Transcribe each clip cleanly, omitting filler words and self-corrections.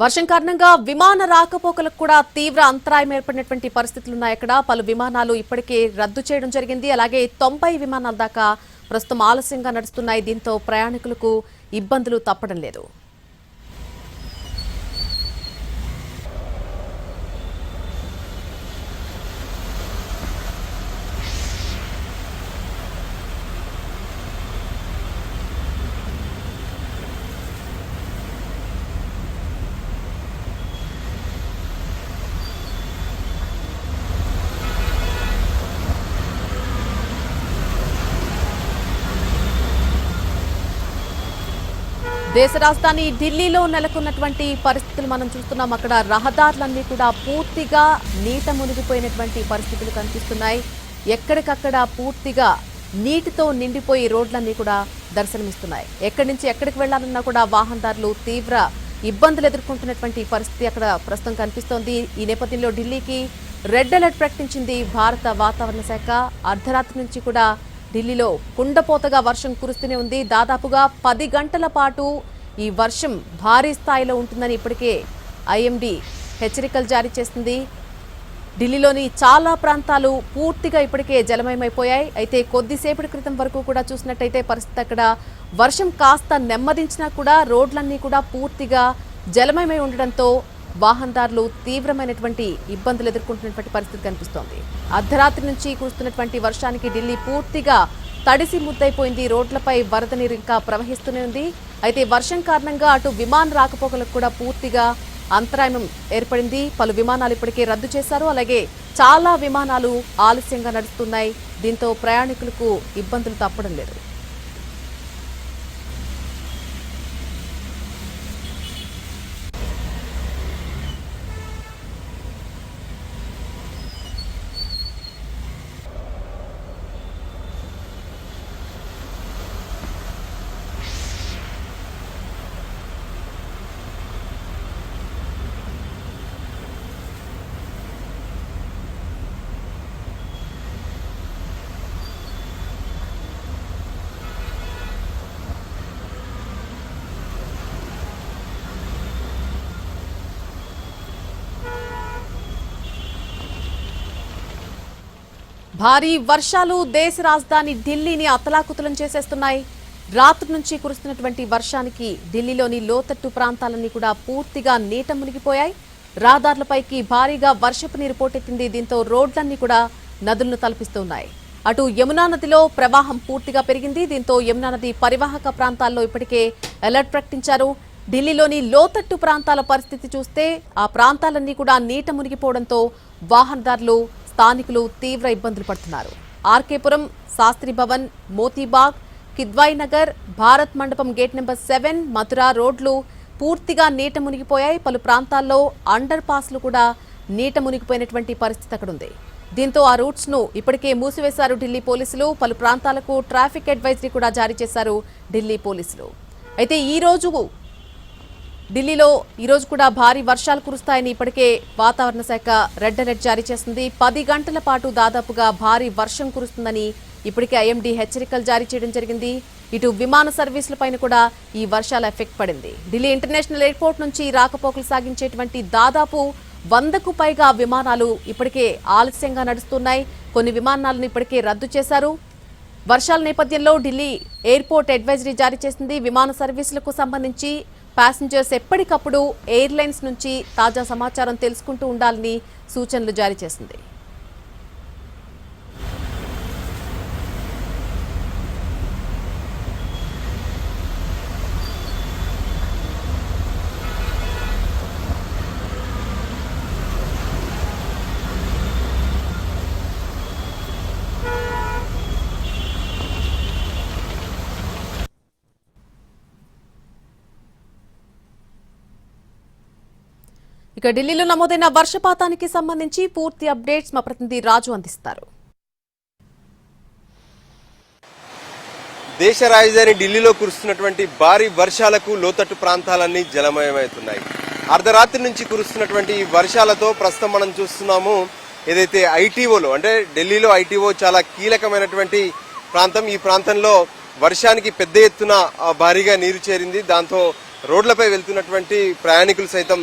వర్షం కారణంగా విమాన రాకపోకలకు కూడా తీవ్ర అంతరాయం ఏర్పడినటువంటి పరిస్థితులు ఉన్నాయి. అక్కడ పలు విమానాలు ఇప్పటికే రద్దు చేయడం జరిగింది. అలాగే 90 విమానాల దాకా ప్రస్తుతం ఆలస్యంగా నడుస్తున్నాయి. దీంతో ప్రయాణికులకు ఇబ్బందులు తప్పడం లేదు. దేశ రాజధాని ఢిల్లీలో నెలకొన్నటువంటి పరిస్థితులు మనం చూస్తున్నాం. అక్కడ రహదారులన్నీ కూడా పూర్తిగా నీట మునిగిపోయినటువంటి పరిస్థితులు కనిపిస్తున్నాయి. ఎక్కడికక్కడ పూర్తిగా నీటితో నిండిపోయి రోడ్లన్నీ కూడా దర్శనమిస్తున్నాయి. ఎక్కడి నుంచి ఎక్కడికి వెళ్లాలన్నా కూడా వాహనదారులు తీవ్ర ఇబ్బందులు ఎదుర్కొంటున్నటువంటి పరిస్థితి అక్కడ ప్రస్తుతం కనిపిస్తోంది. ఈ నేపథ్యంలో ఢిల్లీకి రెడ్ అలర్ట్ ప్రకటించింది భారత వాతావరణ శాఖ. అర్ధరాత్రి నుంచి కూడా ఢిల్లీలో కుండపోతగా వర్షం కురుస్తూనే ఉంది. దాదాపుగా 10 గంటల పాటు ఈ వర్షం భారీ స్థాయిలో ఉంటుందని ఇప్పటికే ఐఎండీ హెచ్చరికలు జారీ చేసింది. ఢిల్లీలోని చాలా ప్రాంతాలు పూర్తిగా ఇప్పటికే జలమయమైపోయాయి. అయితే కొద్దిసేపటి క్రితం వరకు కూడా చూసినట్టయితే పరిస్థితి అక్కడ వర్షం కాస్త నెమ్మదించినా కూడా రోడ్లన్నీ కూడా పూర్తిగా జలమయమై ఉండడంతో వాహనదారులు తీవ్రమైనటువంటి ఇబ్బందులు ఎదుర్కొంటున్నటువంటి పరిస్థితి కనిపిస్తోంది. అర్ధరాత్రి నుంచి కురుస్తున్నటువంటి వర్షానికి ఢిల్లీ పూర్తిగా తడిసి ముద్దైపోయింది. రోడ్లపై వరద నీరు ఇంకా ప్రవహిస్తూనే ఉంది. అయితే వర్షం కారణంగా అటు విమాన రాకపోకలకు కూడా పూర్తిగా అంతరాయం ఏర్పడింది. పలు విమానాలు ఇప్పటికే రద్దు చేశారు. అలాగే చాలా విమానాలు ఆలస్యంగా నడుస్తున్నాయి. దీంతో ప్రయాణికులకు ఇబ్బందులు తప్పడం లేదు. భారీ వర్షాలు దేశ రాజధాని ఢిల్లీని అతలాకుతలం చేసేస్తున్నాయి. రాత్రి నుంచి కురుస్తున్నటువంటి వర్షానికి ఢిల్లీలోని లోతట్టు ప్రాంతాలన్నీ కూడా పూర్తిగా నీట మునిగిపోయాయి. రహదారులపైకి భారీగా వర్షపు నీరు పోటెత్తింది. దీంతో రోడ్లన్నీ కూడా నదులను తలపిస్తున్నాయి. అటు యమునా నదిలో ప్రవాహం పూర్తిగా పెరిగింది. దీంతో యమునా నది పరివాహక ప్రాంతాల్లో ఇప్పటికే అలర్ట్ ప్రకటించారు. ఢిల్లీలోని లోతట్టు ప్రాంతాల పరిస్థితి చూస్తే ఆ ప్రాంతాలన్నీ కూడా నీట మునిగిపోవడంతో వాహనదారులు స్థానికులు తీవ్ర ఇబ్బందులు పడుతున్నారు. ఆర్కేపురం, శాస్త్రి భవన్, మోతీబాగ్, కిద్వాయి నగర్, భారత్ మండపం గేట్ నెంబర్ 7, మథురా రోడ్లు పూర్తిగా నీట మునిగిపోయాయి. పలు ప్రాంతాల్లో అండర్ పాస్లు కూడా నీట మునిగిపోయినటువంటి పరిస్థితి అక్కడ ఉంది. దీంతో ఆ రూట్స్ ను ఇప్పటికే మూసివేశారు ఢిల్లీ పోలీసులు. పలు ప్రాంతాలకు ట్రాఫిక్ అడ్వైజరీ కూడా జారీ చేశారు ఢిల్లీ పోలీసులు. అయితే ఢిల్లీలో ఈరోజు కూడా భారీ వర్షాలు కురుస్తాయని ఇప్పటికే వాతావరణ శాఖ రెడ్ అలర్ట్ జారీ చేసింది. 10 గంటల పాటు దాదాపుగా భారీ వర్షం కురుస్తుందని ఇప్పటికే ఐఎండీ హెచ్చరికలు జారీ చేయడం జరిగింది. ఇటు విమాన సర్వీసులపైన కూడా ఈ వర్షాల ఎఫెక్ట్ పడింది. ఢిల్లీ ఇంటర్నేషనల్ ఎయిర్పోర్ట్ నుంచి రాకపోకలు సాగించేటువంటి దాదాపు 100కు పైగా విమానాలు ఇప్పటికే ఆలస్యంగా నడుస్తున్నాయి. కొన్ని విమానాలను ఇప్పటికే రద్దు చేశారు. వర్షాల నేపథ్యంలో ఢిల్లీ ఎయిర్పోర్ట్ అడ్వైజరీ జారీ చేసింది. విమాన సర్వీసులకు సంబంధించి ప్యాసింజర్స్ ఎప్పటికప్పుడు ఎయిర్లైన్స్ నుంచి తాజా సమాచారం తెలుసుకుంటూ ఉండాలని సూచనలు జారీ చేసింది. ఇక ఢిల్లీలో నమోదైన వర్షపాతానికి సంబంధించి పూర్తి అప్డేట్స్ మా ప్రతినిధి రాజు అందిస్తారు. దేశ రాజధాని ఢిల్లీలో కురుస్తున్నటువంటి భారీ వర్షాలకు లోతట్టు ప్రాంతాలన్నీ జలమయమవుతున్నాయి. అర్ధరాత్రి నుంచి కురుస్తున్నటువంటి వర్షాలతో ప్రస్తుతం మనం చూస్తున్నాము ఏదైతే ఐటీఓలో అంటే ఢిల్లీలో ఐటీఓ చాలా కీలకమైనటువంటి ప్రాంతం. ఈ ప్రాంతంలో వర్షానికి పెద్ద ఎత్తున భారీగా నీరు చేరింది. దాంతో రోడ్లపై వెళ్తున్నటువంటి ప్రయాణికులు సైతం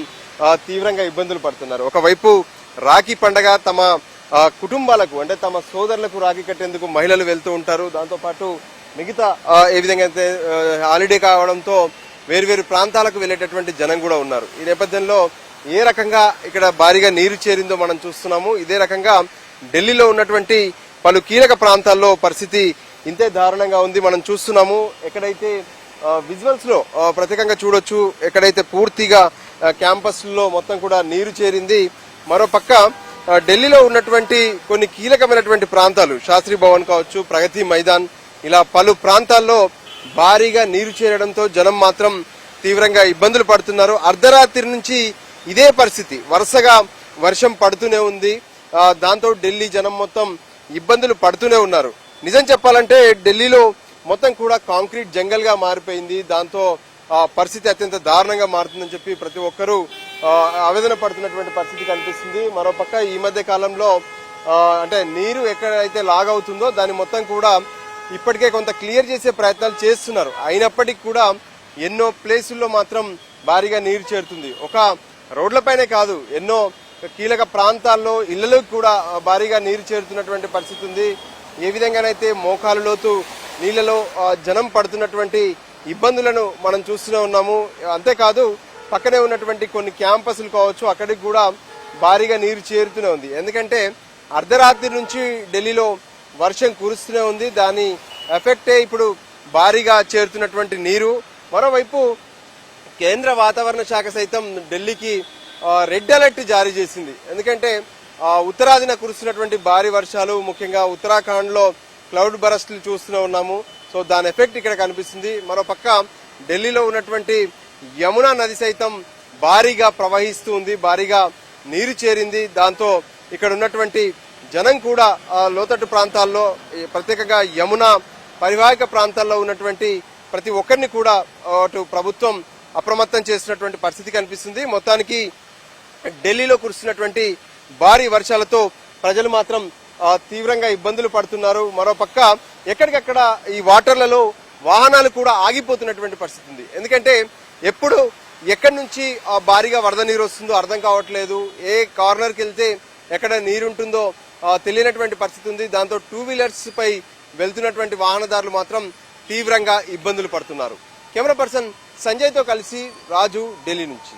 తీవ్రంగా ఇబ్బందులు పడుతున్నారు. ఒకవైపు రాఖీ పండగ తమ కుటుంబాలకు అంటే తమ సోదరులకు రాఖీ కట్టేందుకు మహిళలు వెళ్తూ ఉంటారు. దాంతోపాటు మిగతా ఏ విధంగా అయితే హాలిడే కావడంతో వేరువేరు ప్రాంతాలకు వెళ్లేటటువంటి జనం కూడా ఉన్నారు. ఈ నేపథ్యంలో ఏ రకంగా ఇక్కడ భారీగా నీరు చేరిందో మనం చూస్తున్నాము. ఇదే రకంగా ఢిల్లీలో ఉన్నటువంటి పలు కీలక ప్రాంతాల్లో పరిస్థితి ఇంతే దారుణంగా ఉంది. మనం చూస్తున్నాము ఎక్కడైతే విజువల్స్ లో ప్రత్యేకంగా చూడొచ్చు, ఎక్కడైతే పూర్తిగా క్యాంపస్ లో మొత్తం కూడా నీరు చేరింది. మరోపక్క ఢిల్లీలో ఉన్నటువంటి కొన్ని కీలకమైనటువంటి ప్రాంతాలు శాస్త్రి భవన్ కావచ్చు, ప్రగతి మైదాన్, ఇలా పలు ప్రాంతాల్లో భారీగా నీరు చేరడంతో జనం మాత్రం తీవ్రంగా ఇబ్బందులు పడుతున్నారు. అర్ధరాత్రి నుంచి ఇదే పరిస్థితి, వరుసగా వర్షం పడుతూనే ఉంది. దాంతో ఢిల్లీ జనం మొత్తం ఇబ్బందులు పడుతూనే ఉన్నారు. నిజం చెప్పాలంటే ఢిల్లీలో మొత్తం కూడా కాంక్రీట్ జంగల్ గా మారిపోయింది. దాంతో పరిస్థితి అత్యంత దారుణంగా మారుతుందని చెప్పి ప్రతి ఒక్కరూ ఆవేదన పడుతున్నటువంటి పరిస్థితి కనిపిస్తుంది. మరోపక్క ఈ మధ్య కాలంలో అంటే నీరు ఎక్కడైతే లాగవుతుందో దాన్ని మొత్తం కూడా ఇప్పటికే కొంత క్లియర్ చేసే ప్రయత్నాలు చేస్తున్నారు. అయినప్పటికీ కూడా ఎన్నో ప్లేసుల్లో మాత్రం భారీగా నీరు చేరుతుంది. ఒక రోడ్లపైనే కాదు, ఎన్నో కీలక ప్రాంతాల్లో ఇళ్లకు కూడా భారీగా నీరు చేరుతున్నటువంటి పరిస్థితి ఉంది. ఏ విధంగానైతే మోకాలు లోతు నీళ్లలో జనం పడుతున్నటువంటి ఇబ్బందులను మనం చూస్తూనే ఉన్నాము. అంతేకాదు పక్కనే ఉన్నటువంటి కొన్ని క్యాంపస్లు కావచ్చు, అక్కడికి కూడా భారీగా నీరు చేరుతూనే ఉంది. ఎందుకంటే అర్ధరాత్రి నుంచి ఢిల్లీలో వర్షం కురుస్తూనే ఉంది. దాని ఎఫెక్టే ఇప్పుడు భారీగా చేరుతున్నటువంటి నీరు. మరోవైపు కేంద్ర వాతావరణ శాఖ సైతం ఢిల్లీకి రెడ్ అలర్ట్ జారీ చేసింది. ఎందుకంటే ఉత్తరాదిన కురుస్తున్నటువంటి భారీ వర్షాలు, ముఖ్యంగా ఉత్తరాఖండ్ లో క్లౌడ్ బరస్ట్లు చూస్తూనే ఉన్నాము. సో దాని ఎఫెక్ట్ ఇక్కడ కనిపిస్తుంది. మరోపక్క ఢిల్లీలో ఉన్నటువంటి యమునా నది సైతం భారీగా ప్రవహిస్తూ ఉంది, భారీగా నీరు చేరింది. దాంతో ఇక్కడ ఉన్నటువంటి జనం కూడా లోతట్టు ప్రాంతాల్లో, ప్రత్యేకంగా యమునా పరివాహక ప్రాంతాల్లో ఉన్నటువంటి ప్రతి ఒక్కరిని కూడా అటు ప్రభుత్వం అప్రమత్తం చేసినటువంటి పరిస్థితి కనిపిస్తుంది. మొత్తానికి ఢిల్లీలో కురుస్తున్నటువంటి భారీ వర్షాలతో ప్రజలు మాత్రం తీవ్రంగా ఇబ్బందులు పడుతున్నారు. మరోపక్క ఎక్కడికక్కడ ఈ వాటర్లలో వాహనాలు కూడా ఆగిపోతున్నటువంటి పరిస్థితి ఉంది. ఎందుకంటే ఎప్పుడు ఎక్కడి నుంచి భారీగా వరద నీరు వస్తుందో అర్థం కావట్లేదు. ఏ కార్నర్కి వెళ్తే ఎక్కడ నీరుంటుందో తెలియనటువంటి పరిస్థితి ఉంది. దాంతో టూ వీలర్స్ పై వెళ్తున్నటువంటి వాహనదారులు మాత్రం తీవ్రంగా ఇబ్బందులు పడుతున్నారు. కెమెరా పర్సన్ సంజయ్తో కలిసి రాజు, ఢిల్లీ నుంచి.